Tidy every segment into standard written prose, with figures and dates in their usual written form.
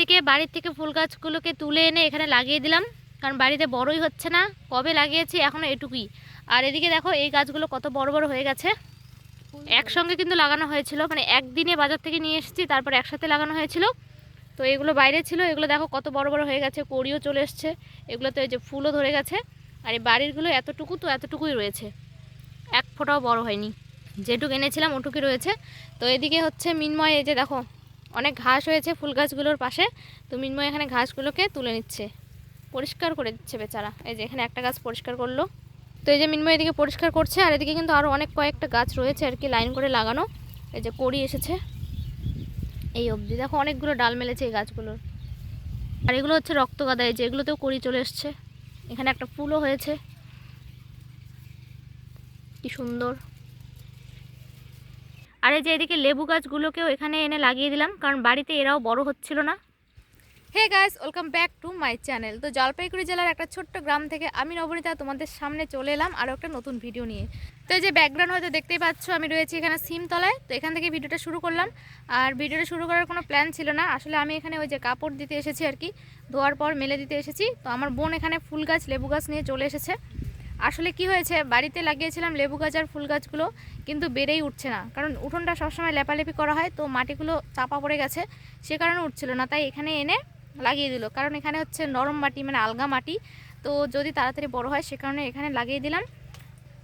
এদিকে বাড়ির থেকে ফুল গাছগুলোকে তুলে এনে এখানে লাগিয়ে দিলাম, কারণ বাড়িতে বড়ই হচ্ছে না। কবে লাগিয়েছি এখনও এটুকুই। আর এদিকে দেখো এই গাছগুলো কত বড় বড় হয়ে গেছে। একসঙ্গে কিন্তু লাগানো হয়েছিল, মানে একদিনে বাজার থেকে নিয়ে এসেছি, তারপর একসাথে লাগানো হয়েছিল। তো এগুলো বাইরে ছিল, এগুলো দেখো কত বড় বড় হয়ে গেছে, কড়িও চলে এসছে। এগুলো তো এই যে ফুলও ধরে গেছে। আর এই বাড়িরগুলো এতটুকু তো এতটুকুই রয়েছে, এক ফোঁটাও বড় হয়নি। যেটুকু এনেছিলাম ওটুকুই রয়েছে। তো এদিকে হচ্ছে মিনময়, এই যে দেখো অনেক ঘাস হয়েছে ফুল গাছগুলোর পাশে। তো মিনময় এখানে ঘাসগুলোকে তুলে নিচ্ছে, পরিষ্কার করে দিচ্ছে বেচারা। এই যে এখানে একটা গাছ পরিষ্কার করলো। তো এই যে মিনময় এদিকে পরিষ্কার করছে, আর এদিকে কিন্তু আরও অনেক কয়েকটা গাছ রয়েছে আর কি, লাইন করে লাগানো। এই যে কড়ি এসেছে এই অবধি, দেখো অনেকগুলো ডাল মেলেছে এই গাছগুলোর। আর এগুলো হচ্ছে রক্তগাঁদা, এই যে এগুলোতেও কড়ি চলে এসছে। এখানে একটা ফুলও হয়েছে, কি সুন্দর। আর এই যে এদিকে লেবু গাছগুলোকেও এখানে এনে লাগিয়ে দিলাম, কারণ বাড়িতে এরাও বড় হচ্ছিল না। Hey guys, welcome back to my channel. তো জলপাইগুড়ি জেলার একটা ছোট্ট গ্রাম থেকে আমি নবনীতা তোমাদের সামনে চলে এলাম আরও একটা নতুন ভিডিও নিয়ে। তো এই যে ব্যাকগ্রাউন্ড হয়তো দেখতেই পাচ্ছ, আমি রয়েছি এখানে সিমতলায়। তো এখান থেকে ভিডিওটা শুরু করলাম। আর ভিডিওটা শুরু করার কোনো প্ল্যান ছিল না আসলে, আমি এখানে ওই যে কাপড় দিতে এসেছি আর কি, ধোয়ার পর মেলে দিতে এসেছি। তো আমার বোন এখানে ফুল গাছ লেবু গাছ নিয়ে চলে এসেছে। আসলে কি হয়েছে, বাড়িতে লাগিয়েছিলাম লেবু গাছ আর ফুল গাছগুলো, কিন্তু বেড়েই উঠছে না, কারণ উঠোনটা সবসময় লেপালেপি করা হয়, তো মাটিগুলো চাপা পড়ে গেছে, সে কারণে উঠছিল না। তাই এখানে এনে লাগিয়ে দিল, কারণ এখানে হচ্ছে নরম মাটি, মানে আলগা মাটি, তো যদি তাড়াতাড়ি বড় হয় সে কারণে এখানে লাগিয়ে দিলাম।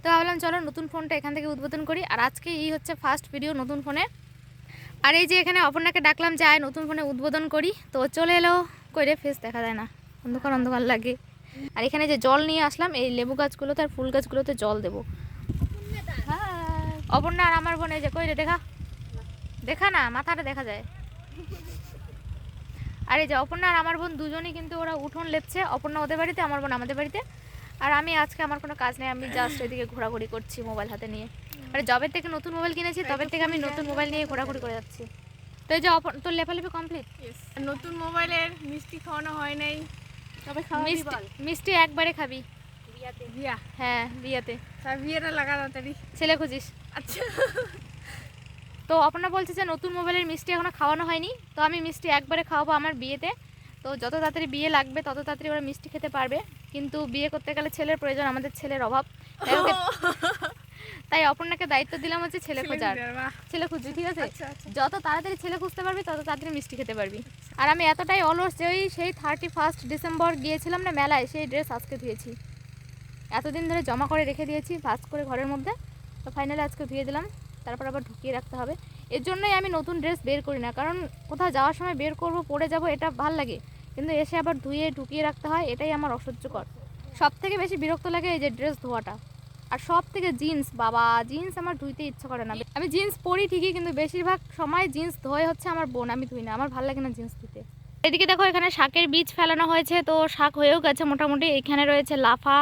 তো ভাবলাম চলো নতুন ফোনটা এখান থেকে উদ্বোধন করি। আর আজকে এই হচ্ছে ফার্স্ট ভিডিও নতুন ফোনে। আর এই যে এখানে অপর্ণাকে ডাকলাম যে আয় নতুন ফোনে উদ্বোধন করি, তো চলে এলো। কইরে ফেস দেখা যায় না, অন্ধকার অন্ধকার লাগে। আর এখানে যে জল নিয়ে আসলাম এই লেবু গাছগুলোতে আর ফুল গাছগুলোতে জল দেবো। অপর্ণা আর আমার বোন, এই যে কইরে দেখা দেখা না, মাথাটা দেখা যায়। আর এই যে অপর্ণা আর আমার বোন দুজনেই কিন্তু ওরা উঠোন লেপছে, অপর্ণা ওদের বাড়িতে, আমার বোন আমাদের বাড়িতে। আর আমি আজকে আমার কোনো কাজ নেই, আমি জাস্ট এদিকে ঘোরাঘুরি করছি মোবাইল হাতে নিয়ে। মানে জবের থেকে নতুন মোবাইল কিনেছি, তবে থেকে আমি নতুন মোবাইল নিয়ে ঘোরাঘুরি করে যাচ্ছি। তো এই যে তোর লেপালেপি কমপ্লিট। নতুন মোবাইলের মিষ্টি খাওয়ানো হয় নাই, তবে খাওয়াবি বল। মিষ্টি একবারে খাবি বিয়াতে। বিয়া? হ্যাঁ বিয়াতে। তার বিয়েটা লাগা তাড়াতাড়ি। ছেলে খুঁজিস? আচ্ছা। তো অপর্ণা বলছে যে নতুন মোবাইলের মিষ্টি এখনো খাওয়ানো হয়নি, তো আমি মিষ্টি একবারে খাওয়াবো আমার বিয়েতে। তো যত তাড়াতাড়ি বিয়ে লাগবে তত তাড়াতাড়ি ওরা মিষ্টি খেতে পারবে, কিন্তু বিয়ে করতে গেলে ছেলের প্রয়োজন, আমাদের ছেলের অভাব। তাই অপর্ণাকে দায়িত্ব দিলাম হচ্ছে ছেলে খোঁজার। ছেলে খুঁজছি, ঠিক আছে? যত তাড়াতাড়ি ছেলে খুঁজতে পারবি তত তাড়াতাড়ি মিষ্টি খেতে পারবি। আর আমি এতটাই অলস যে সেই 31 ডিসেম্বর গিয়েছিলাম না মেলায়, সেই ড্রেস আজকে ধুয়েছি। এতদিন ধরে জমা করে রেখে দিয়েছি ভাঁজ করে ঘরের মধ্যে, তো ফাইনালি আজকে ধুয়ে দিলাম, তারপর আবার ঢুকিয়ে রাখতে হবে। এর জন্যই আমি নতুন ড্রেস বের করি না, কারণ কোথাও যাওয়ার সময় বের করব, পরে যাব, এটা ভাল লাগে, কিন্তু এসে আবার ধুয়ে ঢুকিয়ে রাখতে হয়, এটাই আমার অসহ্যকর। সব থেকে বেশি বিরক্ত লাগে এই যে ড্রেস ধোয়াটা। আর সব থেকে জিন্স, বাবা জিন্স আমার ধুইতে ইচ্ছা করে না। আমি জিন্স পরি ঠিকই, কিন্তু বেশিরভাগ সময় জিন্স ধোয় হচ্ছে আমার বোন, আমি ধুই না, আমার ভালো লাগে না জিন্স ধুতে। এদিকে দেখো এখানে শাকের বীজ ফেলানো হয়েছে, তো শাক হয়েও গেছে মোটামুটি। এখানে রয়েছে লাফা,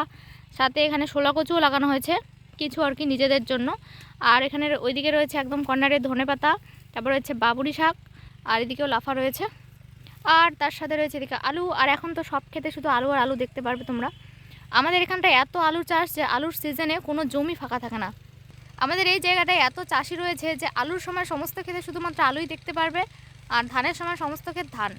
সাথে এখানে শোলা কচুও লাগানো হয়েছে কিছু আর কি নিজেদের জন্য। আর এখানে ওইদিকে রয়েছে একদম কর্নারে ধনেপাতা, তারপর রয়েছে বাবুরি শাক, আর এদিকেও লাফা রয়েছে। আর তার সাথে রয়েছে এদিকে আলু। আর এখন তো সব খেতে শুধু আলু আর আলু দেখতে পারবে তোমরা। আমাদের এখানটায় এত আলু চাষ যে আলুর সিজনে কোনো জমি ফাঁকা থাকে না। আমাদের এই জায়গাটায় এত চাষি রয়েছে যে আলুর সময় সমস্ত খেতে শুধুমাত্র আলুই দেখতে পারবে, আর ধানের সময় সমস্ত ক্ষেত ধান।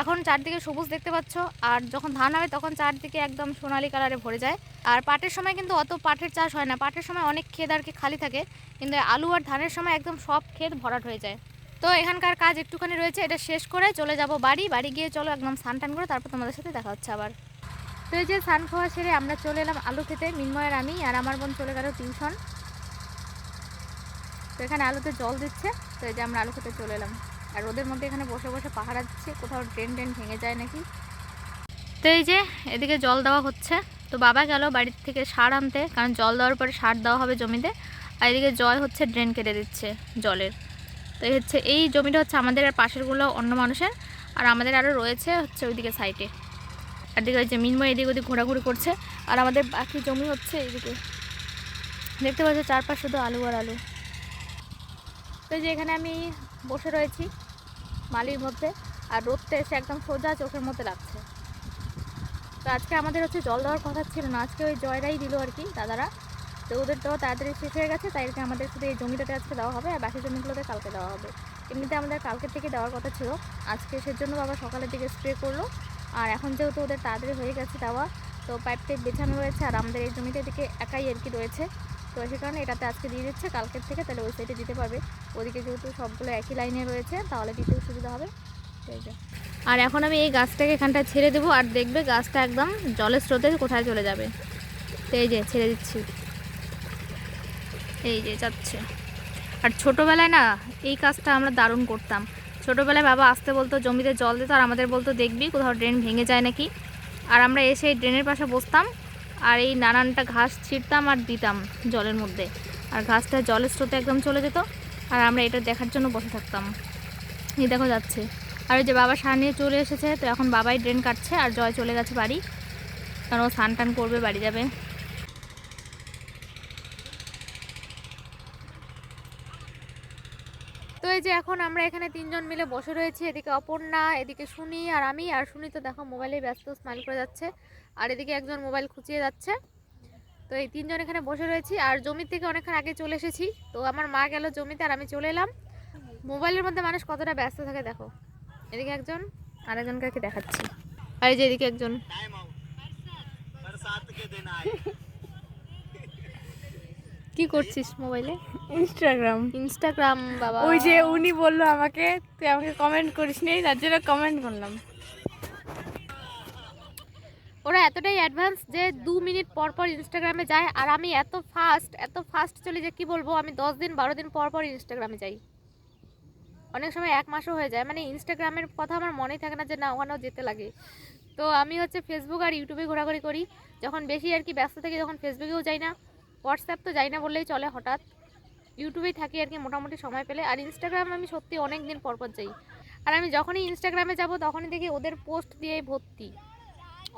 এখন চারদিকে সবুজ দেখতে পাচ্ছ, আর যখন ধান হবে তখন চারদিকে একদম সোনালি কালারে ভরে যায়। আর পাটের সময় কিন্তু অত পাটের চাষ হয় না, পাটের সময় অনেক ক্ষেত আর কি খালি থাকে, কিন্তু আলু আর ধানের সময় একদম সব ক্ষেত ভরাট হয়ে যায়। তো এখানকার কাজ একটুখানি রয়েছে, এটা শেষ করে চলে যাব বাড়ি গিয়ে চলো একদম স্নান টান করে তারপর তোমাদের সাথে দেখা হচ্ছে আবার। তো এই যে স্নান খাওয়া সেরে আমরা চলে এলাম আলু খেতে, মিনময় আর আমি, আর আমার বোন চলে গেল টিউশন। তো এখানে আলুতে জল দিচ্ছে, তো এই যে আমরা আলু খেতে চলে এলাম। আর রোদের মধ্যে এখানে বসে বসে পাহারা দিচ্ছে, কোথাও ট্রেন ভেঙে যায় নাকি। তো এই যে এদিকে জল দেওয়া হচ্ছে। তো বাবা গেল বাড়ির থেকে সার আনতে, কারণ জল দেওয়ার পরে সার দেওয়া হবে জমিতে। আর এদিকে জয় হচ্ছে ড্রেন কেটে দিচ্ছে জলের। তো এই হচ্ছে এই জমিটা হচ্ছে আমাদের, আর পাশেরগুলো অন্য মানুষের, আর আমাদের আরও রয়েছে হচ্ছে ওইদিকে সাইডে। আর দিকে হচ্ছে মিনময় এদিক ওদিক ঘোরাঘুরি করছে, আর আমাদের বাকি জমি হচ্ছে এইদিকে। দেখতে পাচ্ছি চারপাশ শুধু আলু আর আলু। তো যে এখানে আমি বসে রয়েছি মালির মধ্যে, আর রোদটা এসে একদম সোজা চোখের মধ্যে লাগছে। তো আজকে আমাদের হচ্ছে জল দেওয়ার কথা ছিল না, আজকে ওই জয়রাই দিল আর কি দাদারা। তো ওদের দেওয়া তাড়াতাড়ি শেষ হয়ে গেছে, তাই আমাদের শুধু এই জমিটাতে আজকে দেওয়া হবে, আর বাকি জমিগুলোতে কালকে দেওয়া হবে। এমনিতে আমাদের কালকের থেকে দেওয়ার কথা ছিল, আজকে সেজন্য বাবা সকালের দিকে স্প্রে করলো। আর এখন যেহেতু ওদের তাড়াতাড়ি হয়ে গেছে দেওয়া, তো পাইপ টাইপ বেছানো রয়েছে, আর আমাদের এই জমিতে দিকে একাই আর কি রয়েছে, তো সে কারণে এটাতে আজকে দিয়ে দিচ্ছে, কালকের থেকে তাহলে ওই সাইডে দিতে পারবে। ওদিকে যেহেতু সবগুলো একই লাইনে রয়েছে তাহলে দিতেও সুবিধা হবে। এই যে, আর এখন আমি এই গাছটাকে এখানটায় ছেড়ে দেবো, আর দেখবে গাছটা একদম জলের স্রোতে কোথায় চলে যাবে। তো এই যে ছেড়ে দিচ্ছি, এই যে যাচ্ছে। আর ছোটোবেলায় না এই কাজটা আমরা দারুণ করতাম। ছোটোবেলায় বাবা আসতে বলতো, জমিতে জল দিত, আর আমাদের বলতো দেখবি কোথাও ড্রেন ভেঙে যায় নাকি। আর আমরা এসে এই ড্রেনের পাশে বসতাম আর এই নানানটা ঘাস ছিঁড়তাম আর দিতাম জলের মধ্যে, আর ঘাসটা জলের স্রোতে একদম চলে যেত, আর আমরা এটা দেখার জন্য বসে থাকতাম। এই দেখো যাচ্ছে। আর ওই যে বাবা সার নিয়ে চলে এসেছে, তো এখন বাবাই ড্রেন কাটছে, আর জয় চলে গেছে বাড়ি, কারণ ও স্নান টান করবে, বাড়ি যাবে। তো এই যে এখন আমরা এখানে তিনজন মিলে বসে রয়েছি, এদিকে অপর্ণা, এদিকে সুনি আর আমি। আর সুনি তো দেখো মোবাইলে ব্যস্ত, স্মাইল করে যাচ্ছে, আর এদিকে একজন মোবাইল খুঁচিয়ে যাচ্ছে। তো এই তিনজন এখানে বসে রয়েছি, আর জমি থেকে অনেকক্ষণ আগে চলে এসেছি। তো আমার মা গেল জমিতে আর আমি চলে এলাম। মোবাইলের মধ্যে মানুষ কতটা ব্যস্ত থাকে দেখো, এদিকে একজন আর একজনকে দেখাচ্ছি, আর এই যে এদিকে একজন। কি করছিস মোবাইলে? ইনস্টাগ্রাম বাবা। ওই যে উনি বললো আমাকে, তুই আমাকে কমেন্ট করিস নি, তার জন্য কমেন্ট করলাম। ওরা এতটাই অ্যাডভান্স যে 2 মিনিট পর পর ইনস্টাগ্রামে যায়, আর আমি এত ফাস্ট চলি যে কি বলবো, আমি 10 দিন 12 দিন পর পর ইনস্টাগ্রামে যাই, অনেক সময় 1 মাসও হয়ে যায়। মানে ইনস্টাগ্রামের কথা আমার মনেই থাকে না যে না ওখানেও যেতে লাগে। তো আমি হচ্ছে ফেসবুক আর ইউটিউবে ঘোরাঘুরি করি, যখন বেশি আর কি ব্যস্ত থাকি তখন ফেসবুকেও যাই না, হোয়াটসঅ্যাপ তো যাই না বললেই চলে, হঠাৎ ইউটিউবেই থাকি আর কি মোটামুটি সময় পেলে। আর ইনস্টাগ্রাম আমি সত্যি অনেক দিন পর পর যাই, আর আমি যখনই ইনস্টাগ্রামে যাব তখনই দেখি ওদের পোস্ট দিয়েই ভর্তি।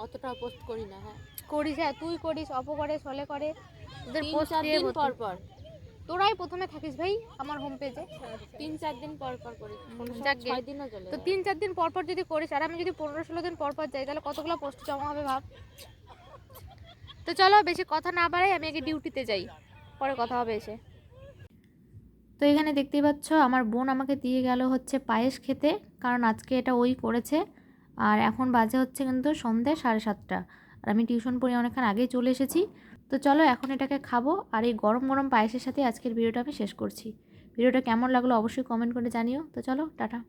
অতটা পোস্ট করি না। হ্যাঁ করিস, হ্যাঁ তুই করিস, অপ করে, সলে করে, ওদের পোস্ট 3-4 দিয়ে দিন পর পর, তোরাই প্রথমে থাকিস ভাই আমার হোম পেজে। 3-4 দিন পর পর করি, কোনো সময় যাকগে। 6 দিনও চলে তো যায়। 3-4 দিন পর পর যদি করিস, আর আমি যদি 15-16 দিন পর পর যাই, তাহলে কতগুলো পোস্ট জমা হবে ভাব। তো চলো বেশি কথা না বাড়াই, আমি আগে ডিউটিতে যাই, পরে কথা হবে এসে। তো এখানে দেখতেই পাচ্ছ আমার বোন আমাকে দিয়ে গেল হচ্ছে পায়েস খেতে, কারণ আজকে এটা ওই করেছে। আর এখন বাজে হচ্ছে কিন্তু সন্ধ্যে 7:30, আর আমি টিউশন পড়ে অনেকক্ষণ আগেই চলে এসেছি। তো চলো এখন এটাকে খাবো, আর এই গরম গরম পায়েসের সাথে আজকের ভিডিওটা আমি শেষ করছি। ভিডিওটা কেমন লাগলো অবশ্যই কমেন্ট করে জানিও। তো চলো টাটা।